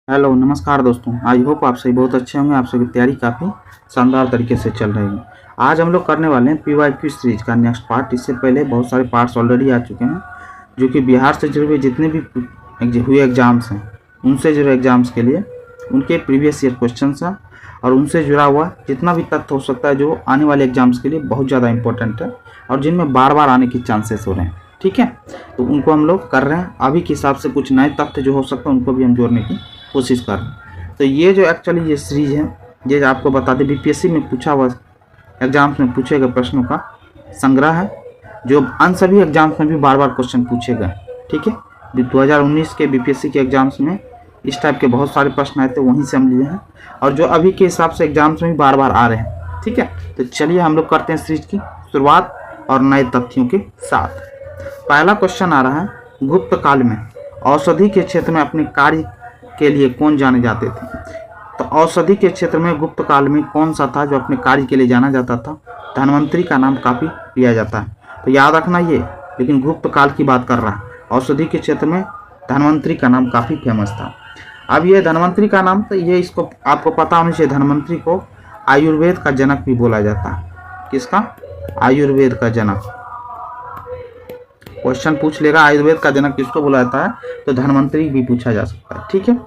Hello नमस्कार दोस्तों। I hope आप सभी बहुत अच्छे होंगे। आप सभी की तैयारी काफ़ी शानदार तरीके से चल रही है। आज हम लोग करने वाले हैं पीवाईक्यू सीरीज का नेक्स्ट पार्ट। इससे पहले बहुत सारे पार्ट्स ऑलरेडी आ चुके हैं जो कि बिहार से जुड़े हुए जितने भी हुए एग्ज़ाम्स हैं उनसे जुड़े एग्ज़ाम्स के लिए उनके प्रीवियस ईयर क्वेश्चन हैं और उनसे जुड़ा हुआ जितना भी तथ्य हो सकता है जो आने वाले एग्ज़ाम्स के लिए बहुत ज़्यादा इंपॉर्टेंट है और जिनमें बार बार आने की चांसेस हो रहे हैं। ठीक है, तो उनको हम लोग कर रहे हैं। अभी के हिसाब से कुछ नए तथ्य जो हो सकते हैं उनको भी हम जोड़ने की कोशिश कर रहे हैं। तो ये जो एक्चुअली ये सीरीज है ये आपको बता दें बीपीएससी में पूछा हुआ एग्जाम्स में पूछे गए प्रश्नों का संग्रह है जो अन्य सभी एग्जाम्स में भी बार बार क्वेश्चन पूछे गए। ठीक है, 2019 के बीपीएससी के एग्जाम्स में इस टाइप के बहुत सारे प्रश्न आए थे, वहीं से हम लिए हैं और जो अभी के हिसाब से एग्जाम्स में भी बार बार आ रहे हैं। ठीक है, तो चलिए हम लोग करते हैं सीरीज की शुरुआत और नए तथ्यों के साथ। पहला क्वेश्चन आ रहा है, गुप्त काल में औषधि के क्षेत्र में अपने कार्य के लिए कौन जाने जाते थे? तो औषधि के क्षेत्र में गुप्त काल में कौन सा था जो अपने कार्य के लिए जाना जाता था? धन्वंतरी का नाम काफी लिया जाता है, तो याद रखना ये, लेकिन गुप्त काल की बात कर रहा है। औषधि के क्षेत्र में धन्वंतरी का नाम काफी फेमस था। अब ये धन्वंतरी का नाम, तो ये इसको आपको पता होना चाहिए, धन्वंतरी को आयुर्वेद का जनक भी बोला जाता है। किसका? आयुर्वेद का जनक। क्वेश्चन पूछ लेगा आयुर्वेद का जनक किसको बोला जाता है, तो धन्वंतरी भी पूछा जा सकता है। ठीक है,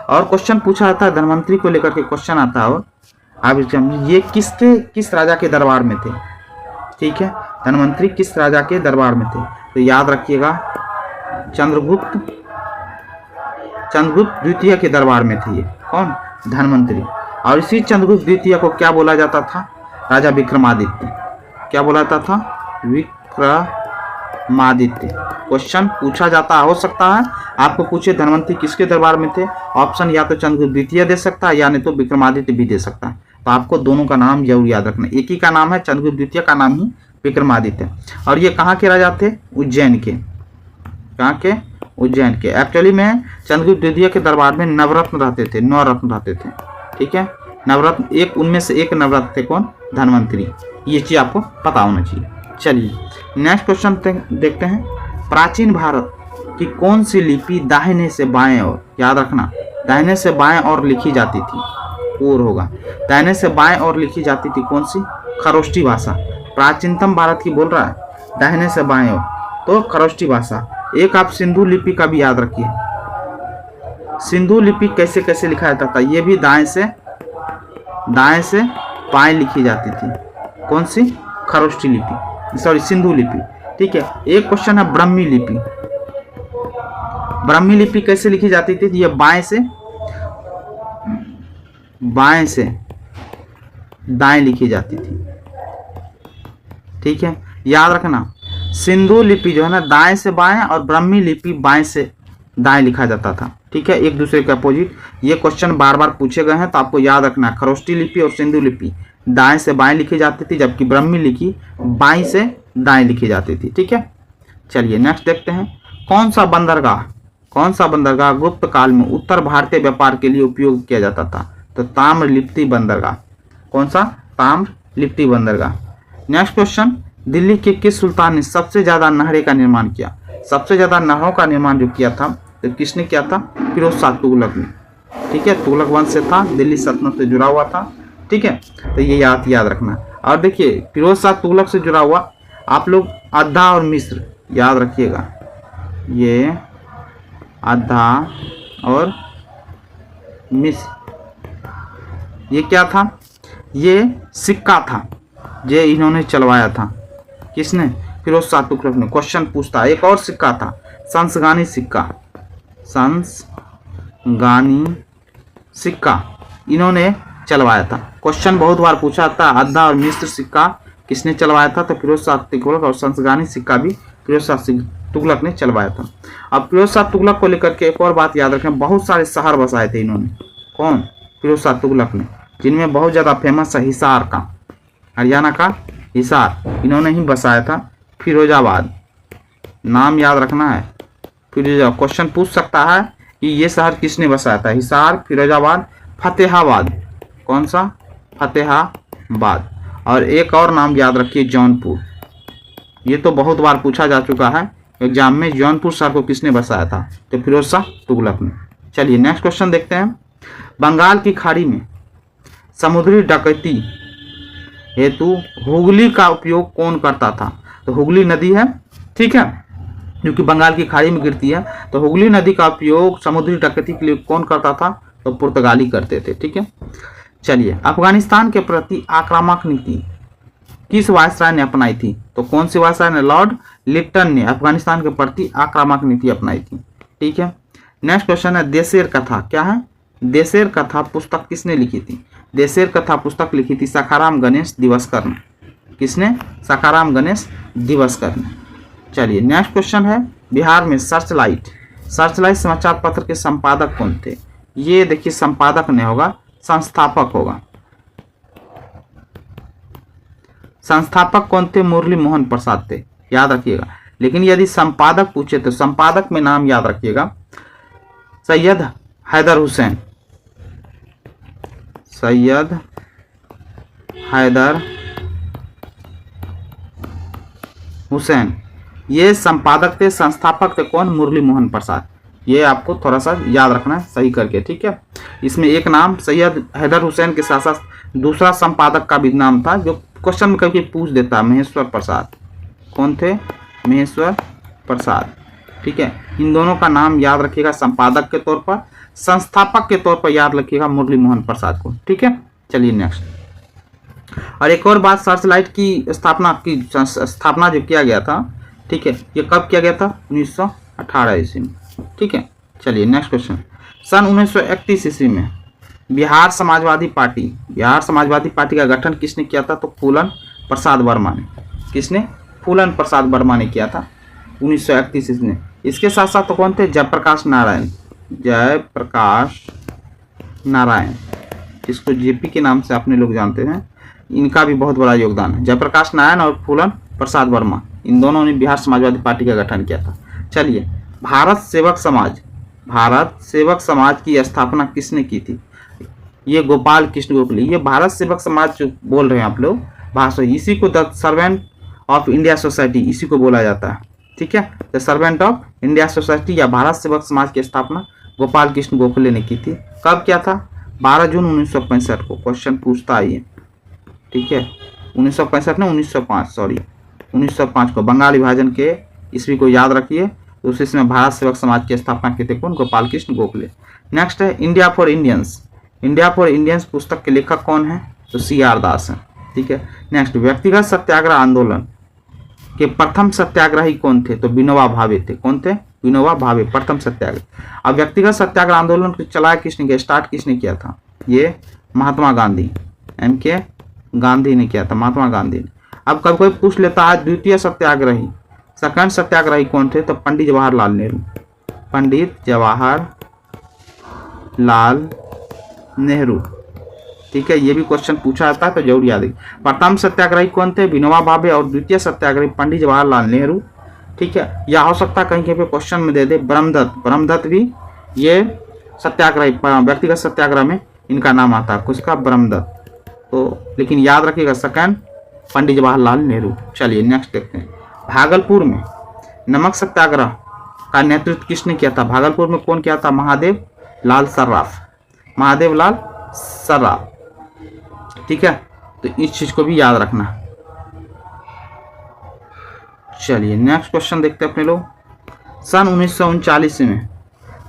और क्वेश्चन पूछा जाता है धन्वंतरी को लेकर के क्वेश्चन आता है। और आप ये किस राजा के दरबार में थे? ठीक है, धन्वंतरी किस राजा के दरबार में थे? तो याद रखिएगा चंद्रगुप्त द्वितीय के दरबार में थे। ये कौन? धन्वंतरी। और इसी चंद्रगुप्त द्वितीय को क्या बोला जाता था? राजा विक्रमादित्य। क्या बोला जाता था? विक्रमादित्य। क्वेश्चन पूछा जाता हो सकता है आपको पूछे धन्वंतरी किसके दरबार में थे, ऑप्शन या तो चंद्रगुप्त द्वितीय दे सकता है या नहीं तो विक्रमादित्य भी दे सकता है। तो आपको दोनों का नाम जरूर याद रखना। एक ही का नाम है चंद्रगुप्त द्वितीय, का नाम ही विक्रमादित्य। और ये कहाँ के राजा थे? उज्जैन के। कहाँ के? उज्जैन के। एक्चुअली में चंद्रगुप्त द्वितीय के दरबार में नवरत्न रहते थे, 9 रत्न रहते थे। ठीक है, नवरत्न एक, उनमें से एक नवरत्न थे कौन? धन्वंतरी। ये चीज आपको पता होना चाहिए। चलिए नेक्स्ट क्वेश्चन देखते हैं। प्राचीन भारत की कौन सी लिपि दाहिने से बाएं ओर, याद रखना दाहिने से बाएं ओर लिखी जाती थी? और होगा दाहिने से बाएं ओर लिखी जाती थी कौन सी? खरोष्टी भाषा। प्राचीनतम भारत की बोल रहा है, दाहिने से बाएं ओर, तो खरोष्टी भाषा। एक आप सिंधु लिपि का भी याद रखिए। सिंधु लिपि कैसे कैसे लिखा जाता था? ये भी दाएं से बाएं लिखी जाती थी। कौन सी? खरोष्टी लिपि, सॉरी सिंधु लिपि। ठीक है, एक क्वेश्चन है ब्राह्मी लिपि। ब्राह्मी लिपि कैसे लिखी जाती थी? ये बाएं से दाएं लिखी जाती थी। ठीक है, याद रखना सिंधु लिपि जो है ना दाएं से बाएं और ब्राह्मी लिपि बाएं से दाएं लिखा जाता था। ठीक है, एक दूसरे के अपोजिट। ये क्वेश्चन बार बार पूछे गए हैं तो आपको याद रखना खरोष्टी लिपि और सिंधु लिपि दाएं से बाएं लिखी जाती थी, जबकि ब्राह्मी लिपि बाएं से दाएं लिखी जाती थी। ठीक है, चलिए नेक्स्ट देखते हैं। कौन सा बंदरगाह गुप्त काल में उत्तर भारतीय व्यापार के लिए उपयोग किया जाता था? तो ताम्रलिप्ति बंदरगाह। कौन सा? ताम्रलिप्ति बंदरगाह। नेक्स्ट क्वेश्चन, दिल्ली के किस सुल्तान ने सबसे ज्यादा नहरें का निर्माण किया? सबसे ज्यादा नहरों का निर्माण जो किया था तो किसने किया था? फिरोज शाह तुगलक ने। ठीक है, तुगलक वंश से था, दिल्ली सल्तनत से जुड़ा हुआ था। ठीक है, तो ये याद रखना। और देखिए फिरोज शाह तुगलक से जुड़ा हुआ आप लोग अद्धा और मिस्र याद रखिएगा। ये अद्धा और मिस्र ये क्या था? ये सिक्का था, ये इन्होंने चलवाया था। किसने? फिरोज शाह तुगलक ने। क्वेश्चन पूछता है एक और सिक्का था, संसगानी सिक्का इन्होंने चलवाया था। क्वेश्चन बहुत बार पूछा था, अद्धा और मिस्र सिक्का किसने चलवाया था? तो फिरोज शाह तुगलक। और संसगानी सिक्का भी फिरोज शाह तुगलक ने चलवाया था। अब फिरोज शाह तुगलक को लेकर के एक और बात याद रखें, बहुत सारे शहर बसाए थे इन्होंने। कौन? फिरोज शाह तुगलक ने, जिनमें बहुत ज्यादा फेमस है हिसार का, हरियाणा का हिसार इन्होंने ही बसाया था। फिरोजाबाद नाम याद रखना है, फिरोजाबाद। क्वेश्चन पूछ सकता है कि ये शहर किसने बसाया था? हिसार, फिरोजाबाद, फतेहाबाद। कौन सा? फतेहाबाद। और एक और नाम याद रखिए, जौनपुर। ये तो बहुत बार पूछा जा चुका है एग्जाम में। जौनपुर शहर को किसने बसाया था? तो फिरोज शाह तुगलक ने। चलिए नेक्स्ट क्वेश्चन देखते हैं। बंगाल की खाड़ी में समुद्री डकैती हेतु हुगली का उपयोग कौन करता था? तो हुगली नदी है, ठीक है, जो कि बंगाल की खाड़ी में गिरती है। तो हुगली नदी का उपयोग समुद्री डकैती के लिए कौन करता था? तो पुर्तगाली करते थे, ठीक है। चलिए, अफगानिस्तान के प्रति आक्रामक नीति किस वायसराय ने अपनाई थी? तो कौन सी वायसराय ने? लॉर्ड लिप्टन ने अफगानिस्तान के प्रति आक्रामक नीति अपनाई थी, ठीक है। नेक्स्ट क्वेश्चन है देशेर कथा क्या है? देशेर कथा पुस्तक किसने लिखी थी? देशेर कथा पुस्तक लिखी थी सखाराम गणेश दिवसकर ने। किसने? सखाराम गणेश दिवसकर ने। चलिए नेक्स्ट क्वेश्चन है बिहार में सर्चलाइट समाचार पत्र के संपादक कौन थे? ये देखिए संपादक नहीं होगा, संस्थापक होगा। संस्थापक कौन थे? मुरली मोहन प्रसाद थे, याद रखिएगा। लेकिन यदि संपादक पूछे तो संपादक में नाम याद रखिएगा सैयद हैदर हुसैन। सैयद हैदर हुसैन ये संपादक थे। संस्थापक थे कौन? मुरली मोहन प्रसाद। ये आपको थोड़ा सा याद रखना है सही करके, ठीक है। इसमें एक नाम सैयद हैदर हुसैन के साथ साथ दूसरा संपादक का भी नाम था जो क्वेश्चन में कभी पूछ देता है, महेश्वर प्रसाद। कौन थे? महेश्वर प्रसाद, ठीक है। इन दोनों का नाम याद रखिएगा संपादक के तौर पर, संस्थापक के तौर पर याद रखिएगा मुरली मोहन प्रसाद को, ठीक है। चलिए नेक्स्ट। और एक और बात, सर्चलाइट की स्थापना जो किया गया था, ठीक है, ये कब किया गया था? 1918 ईस्वी में, ठीक है। चलिए नेक्स्ट क्वेश्चन। सन 1931 ईस्वी में बिहार समाजवादी पार्टी का गठन किसने किया था? तो फूलन प्रसाद वर्मा ने। किसने? फूलन प्रसाद वर्मा ने किया था 1931 ईस्वी में। इसके साथ साथ तो कौन थे? जयप्रकाश नारायण, इसको जेपी के नाम से अपने लोग जानते हैं। इनका भी बहुत बड़ा योगदान है। जयप्रकाश नारायण और फूलन प्रसाद वर्मा, इन दोनों ने बिहार समाजवादी पार्टी का गठन किया था। चलिए, भारत सेवक समाज की स्थापना किसने की थी? ये गोपाल कृष्ण गोखले। ये भारत सेवक समाज जो बोल रहे हैं आप लोग, इसी को the servant of India society इसी को बोला जाता है, ठीक है। The servant of India society या भारत सेवक समाज की स्थापना गोपाल कृष्ण गोखले ने की थी। कब किया था? 12 जून 1965 को। क्वेश्चन पूछता है ये, ठीक है। 1965 ने 1905 को बंगाल विभाजन के ईस्वी को याद रखिए। तो उस इसमें भारत सेवक समाज की स्थापना की थी कौन? गोपाल कृष्ण गोखले। नेक्स्ट है इंडिया फॉर इंडियंस पुस्तक के लेखक कौन है? तो CR दास है, ठीक है। नेक्स्ट, व्यक्तिगत सत्याग्रह आंदोलन के प्रथम सत्याग्रही कौन थे? तो विनोबा भावे थे। कौन थे? विनोबा भावे, प्रथम सत्याग्रह। अब व्यक्तिगत सत्याग्रह आंदोलन को चलाया किसने किया? स्टार्ट किसने किया था? ये महात्मा गांधी, MK गांधी ने किया था, महात्मा गांधी ने। अब कभी कोई पूछ लेता है द्वितीय सत्याग्रही, सेकंड सत्याग्रही कौन थे? तो पंडित जवाहरलाल नेहरू, ठीक है। ये भी क्वेश्चन पूछा जाता है तो जरूर याद है। प्रथम सत्याग्रही कौन थे? विनोबा भावे। और द्वितीय सत्याग्रही पंडित जवाहरलाल नेहरू, ठीक है। या हो सकता है कहीं पे क्वेश्चन में दे दे ब्रह्मदत्त भी ये सत्याग्रही, व्यक्तिगत सत्याग्रह में इनका नाम आता है, किसका? ब्रह्मदत्त। तो लेकिन याद रखिएगा सेकंड पंडित जवाहरलाल नेहरू। चलिए नेक्स्ट देखते हैं। भागलपुर में नमक सत्याग्रह का नेतृत्व किसने किया था? भागलपुर में कौन किया था? महादेव लाल सर्राफ, ठीक है। तो इस चीज को भी याद रखना। चलिए नेक्स्ट क्वेश्चन देखते हैं अपने लोग। सन 1939 में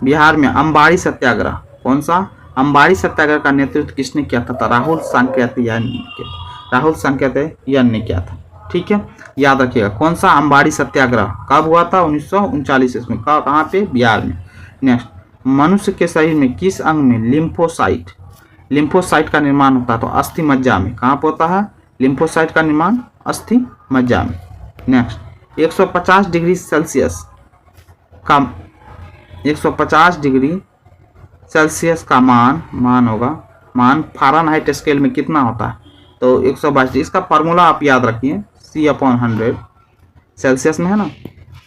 बिहार में अंबाड़ी सत्याग्रह, कौन सा? अंबाड़ी सत्याग्रह का नेतृत्व किसने किया था? राहुल सांकेतियान ने किया था, ठीक है। याद रखिएगा कौन सा? अंबाड़ी सत्याग्रह कब हुआ था? 1939 में। कहाँ पे? बिहार में। नेक्स्ट, मनुष्य के शरीर में किस अंग में लिम्फोसाइट का निर्माण होता है? तो अस्थि मज्जा में। कहाँ पर होता है लिम्फोसाइट का निर्माण? अस्थि मज्जा में। नेक्स्ट, 150 डिग्री सेल्सियस का मान फ़ारेनहाइट स्केल में कितना होता है? तो 122। इसका फार्मूला आप याद रखिए, C/100 सेल्सियस में है ना,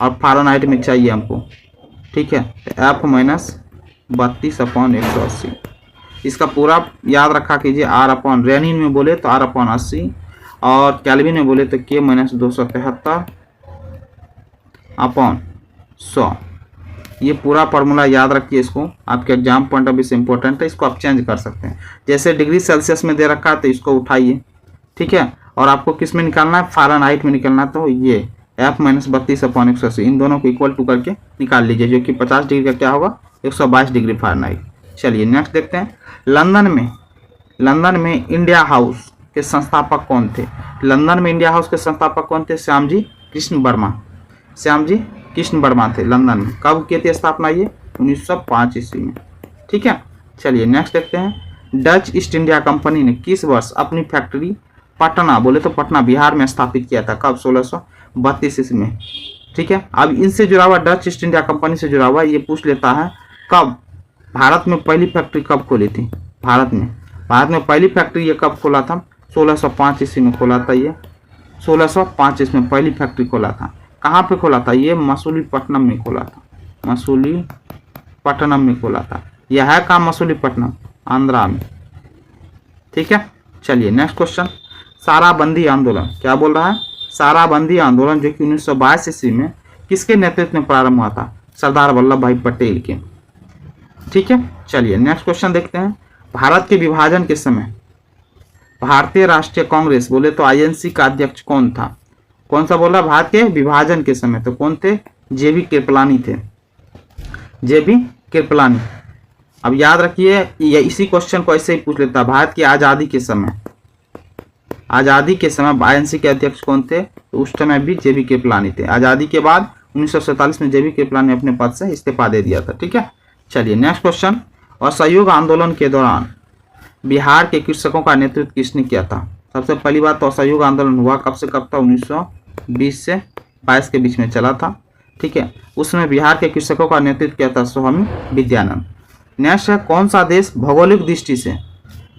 और फ़ारेनहाइट में चाहिए हमको, ठीक है। F-32/180। इसका पूरा याद रखा कीजिए। रेनिन में बोले तो R/80 और कैल्विन में बोले तो K-273/100। ये पूरा फार्मूला याद रखिए, इसको आपके एग्जाम पॉइंट ऑफ व्यू से इंपॉर्टेंट है, इसको आप चेंज कर सकते हैं। जैसे डिग्री सेल्सियस में दे रखा है तो इसको उठाइए, ठीक है, और आपको किस में निकालना है, फ़ारेनहाइट में निकालना, तो ये F - 32/180 इन दोनों को इक्वल टू करके निकाल लीजिए, जो कि 50 डिग्री का क्या होगा, 122 डिग्री फ़ारेनहाइट। चलिए नेक्स्ट देखते हैं। लंदन में इंडिया हाउस के संस्थापक कौन थे? लंदन में इंडिया हाउस के संस्थापक कौन थे? श्यामजी कृष्ण वर्मा थे। लंदन में कब की थी स्थापना? ये 1905 ईस्वी में, ठीक है। चलिए नेक्स्ट देखते हैं। डच ईस्ट इंडिया कंपनी ने किस वर्ष अपनी फैक्ट्री पटना, बोले तो पटना बिहार में स्थापित किया था? कब? 1632 ईस्वी में, ठीक है। अब इनसे जुड़ा हुआ, डच ईस्ट इंडिया कंपनी से जुड़ा हुआ, ये पूछ लेता है कब भारत में पहली फैक्ट्री कब खोली थी? भारत में पहली फैक्ट्री ये कब खोला था? 1605 ईस्वी में खोला था। ये 1605 ईस्वी में पहली फैक्ट्री खोला था। कहाँ पे खोला था? ये मसूलीपट्टनम में खोला था। मसूलीपट्टनम में खोला था। यह है कहाँ? मसूलीपट्टनम, आंध्रा में, ठीक है। चलिए नेक्स्ट क्वेश्चन। साराबंदी आंदोलन, क्या बोल रहा है? साराबंदी आंदोलन जो कि 1922 ईस्वी में किसके नेतृत्व में प्रारंभ हुआ था? सरदार वल्लभ भाई पटेल के, ठीक है। चलिए नेक्स्ट क्वेश्चन देखते हैं। भारत के विभाजन के समय भारतीय राष्ट्रीय कांग्रेस, बोले तो आईएनसी का अध्यक्ष कौन था? कौन सा बोला? भारत के विभाजन के समय तो कौन थे? जेबी कृपलानी थे, जेबी कृपलानी। अब याद रखिए, ये इसी क्वेश्चन को ऐसे ही पूछ लेता है। भारत की आज़ादी के समय आईएनसी के अध्यक्ष कौन थे? तो उस समय भी जेबी कृपलानी थे। आज़ादी के बाद 1947 में जेबी कृपलानी ने अपने पद से इस्तीफा दे दिया था, ठीक है। चलिए नेक्स्ट क्वेश्चन। असहयोग आंदोलन के दौरान बिहार के कृषकों का नेतृत्व किसने किया था? सबसे पहली बात तो असहयोग आंदोलन हुआ कब से कब था? 1920 से 22 के बीच में चला था, ठीक है। उसमें बिहार के कृषकों का नेतृत्व किया था स्वामी विद्यानंद। नेक्स्ट है, कौन सा देश भौगोलिक दृष्टि से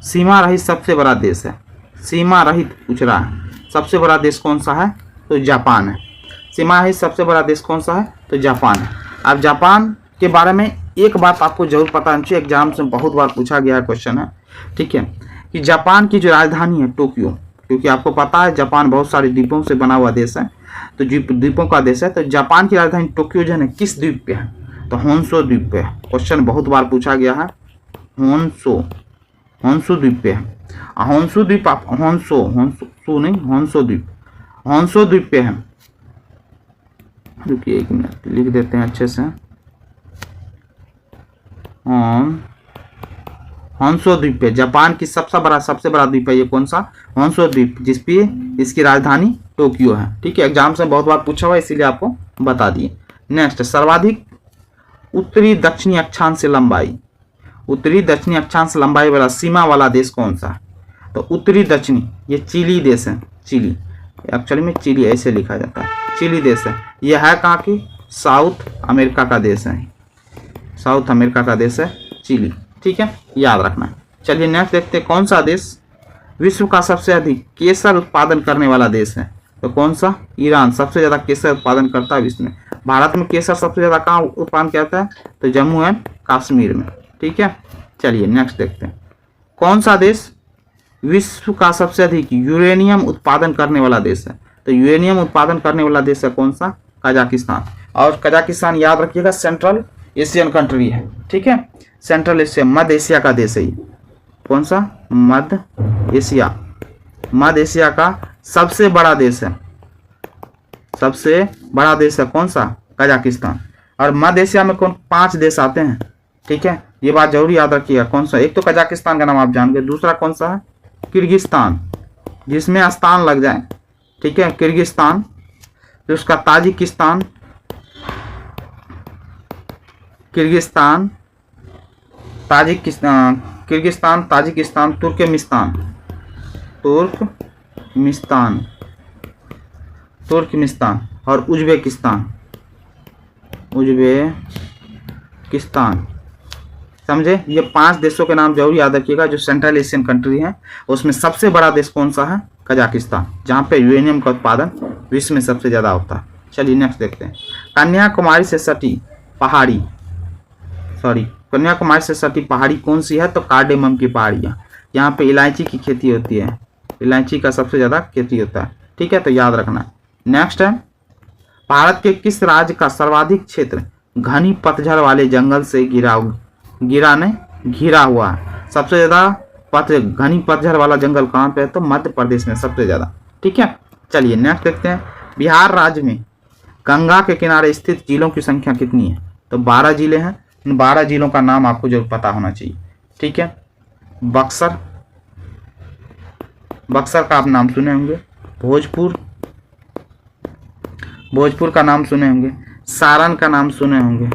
सीमा रहित सबसे बड़ा देश है? सीमा रहित पूछ रहा है, सबसे बड़ा देश कौन सा है? तो जापान है। सीमा रहित सबसे बड़ा देश कौन सा है? तो जापान है। अब जापान के बारे में एक बात आपको जरूर पता होनी चाहिए, एग्जाम से बहुत बार पूछा गया क्वेश्चन है, ठीक है, कि जापान की जो राजधानी है टोक्यो, क्योंकि आपको पता है जापान बहुत सारे द्वीपों से बना हुआ देश है, तो द्वीपों का देश है, तो जापान की राजधानी टोक्यो जो है किस द्वीप पे है? तो होन्शो द्वीप पे है। क्वेश्चन बहुत बार पूछा गया है, होन्शो द्वीप पे है। होन्शो द्वीप, आप होन्शो द्वीप पे है। रुकिए एक मिनट, लिख देते हैं अच्छे से। होन्शो द्वीप पे जापान की सबसे बड़ा द्वीप है। ये कौन सा? होन्शो द्वीप, जिसपे इसकी राजधानी टोक्यो है, ठीक है। एग्जाम से बहुत बार पूछा हुआ, इसीलिए आपको बता दिए। नेक्स्ट, सर्वाधिक उत्तरी दक्षिणी अक्षांश लंबाई वाला सीमा वाला देश कौन सा? तो उत्तरी दक्षिणी, ये चिली देश है। चिली, एक्चुअली में चिली ऐसे लिखा जाता है, चिली देश है। यह है कहाँ की? साउथ अमेरिका का देश है। साउथ अमेरिका का देश है चिली, ठीक है, याद रखना है। चलिए नेक्स्ट देखते हैं। कौन सा देश विश्व का सबसे अधिक केसर उत्पादन करने वाला देश है? तो कौन सा? ईरान सबसे ज्यादा केसर उत्पादन करता है विश्व में। भारत में केसर सबसे ज्यादा कहाँ उत्पादन करता है? तो जम्मू एंड कश्मीर में, ठीक है। चलिए नेक्स्ट देखते हैं। कौन सा देश विश्व का सबसे अधिक यूरेनियम उत्पादन करने वाला देश है? तो यूरेनियम उत्पादन करने वाला देश है कौन सा? कजाकिस्तान। और कजाकिस्तान याद रखिएगा सेंट्रल एशियन कंट्री है, ठीक है। सेंट्रल एशिया, मध्य एशिया का देश है ये। कौन सा? मध्य एशिया का सबसे बड़ा देश है। सबसे बड़ा देश है कौन सा? कजाकिस्तान। और मध्य एशिया में कौन 5 देश आते हैं, ठीक है, ये बात जरूर याद रखिएगा। कौन सा? एक तो कजाकिस्तान का नाम आप जान गए, दूसरा कौन सा है? किर्गिस्तान, जिसमें स्थान लग जाए, ठीक है, किर्गिस्तान। फिर उसका ताजिकिस्तान, किर्गिस्तान, ताजिकिस्तान, तुर्कमिस्तान और उज्बेकिस्तान। समझे? ये 5 देशों के नाम जरूर याद रखिएगा जो सेंट्रल एशियन कंट्री है। उसमें सबसे बड़ा देश कौन सा है? कजाकिस्तान, जहाँ पे यूरेनियम का उत्पादन विश्व में सबसे ज्यादा होता है। चलिए नेक्स्ट देखते हैं। कन्याकुमारी से सटी पहाड़ी कौन सी है? तो कार्डेमम की पहाड़ियाँ। यहाँ पे इलायची की खेती होती है, इलायची का सबसे ज्यादा खेती होता है, ठीक है, तो याद रखना। नेक्स्ट है, भारत के किस राज्य का सर्वाधिक क्षेत्र घनी पतझड़ वाले जंगल से घिरा हुआ है। सबसे ज्यादा घनी पतझड़ वाला जंगल कहाँ पे है? तो मध्य प्रदेश में सबसे ज्यादा। ठीक है, चलिए नेक्स्ट देखते हैं। बिहार राज्य में गंगा के किनारे स्थित जिलों की संख्या कितनी है? तो 12 जिले हैं। इन 12 जिलों का नाम आपको जरूर पता होना चाहिए। ठीक है, बक्सर का आप नाम सुने होंगे, भोजपुर का नाम सुने होंगे, सारण का नाम सुने होंगे,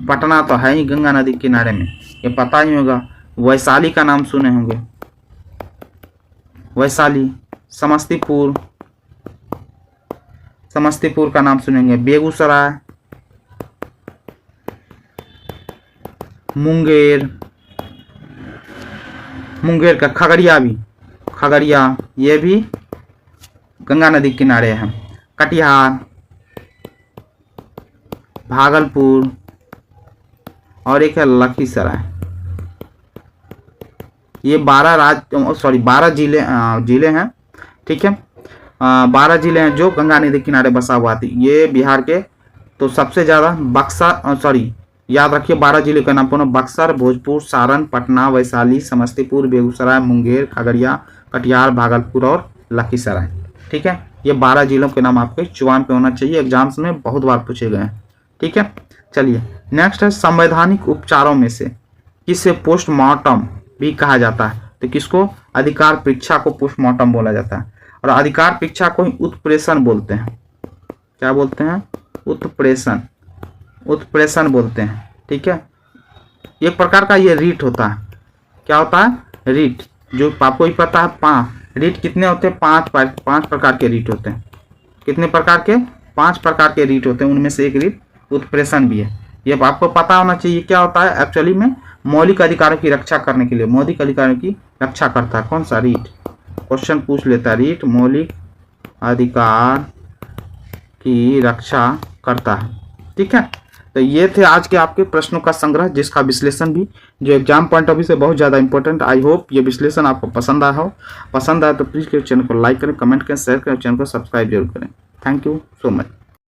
पटना तो है ही गंगा नदी किनारे में, ये पता ही होगा। वैशाली का नाम सुने होंगे, वैशाली, समस्तीपुर का नाम सुनेंगे, बेगूसराय, मुंगेर का, खगड़िया ये भी गंगा नदी किनारे है, कटिहार, भागलपुर और एक है लखीसराय। ये 12 जिले हैं। ठीक है, 12 जिले हैं जो गंगा नदी किनारे बसा हुआ थी। ये बिहार के तो सबसे ज्यादा याद रखिए 12 जिले का नाम पुनः बक्सर, भोजपुर, सारण, पटना, वैशाली, समस्तीपुर, बेगूसराय, मुंगेर, खगड़िया, कटिहार, भागलपुर और लखीसराय। ठीक है, ये 12 जिलों के नाम आपके जुबान पे होना चाहिए, एग्जाम्स में बहुत बार पूछे गए हैं। ठीक है, चलिए नेक्स्ट है संवैधानिक उपचारों में से किसे पोस्टमार्टम भी कहा जाता है? तो किसको? अधिकार परीक्षा को पोस्टमार्टम बोला जाता है और अधिकार परीक्षा को ही उत्प्रेषण बोलते हैं। क्या बोलते हैं? उत्प्रेषण बोलते हैं। ठीक है, एक प्रकार का ये रीट होता है। क्या होता है? रीट, जो आपको ही पता है। रीट कितने होते हैं? 5 प्रकार के रीट होते हैं। कितने प्रकार के? 5 प्रकार के रीट होते हैं, उनमें से एक रीट उत्प्रेषण भी है। ये आपको पता होना चाहिए। क्या होता है? एक्चुअली में मौलिक अधिकारों की रक्षा करने के लिए, मौलिक अधिकारों की रक्षा करता है। कौन सा? रीट। क्वेश्चन पूछ लेता है, रीट मौलिक अधिकार की रक्षा करता है। ठीक है, तो ये थे आज के आपके प्रश्नों का संग्रह, जिसका विश्लेषण भी जो एग्जाम पॉइंट ऑफ व्यू से बहुत ज़्यादा इंपॉर्टेंट। आई होप ये विश्लेषण आपको पसंद आया हो। पसंद आया तो प्लीज़ चैनल को लाइक करें, कमेंट करें, शेयर करें, चैनल को सब्सक्राइब जरूर करें। Thank you so much.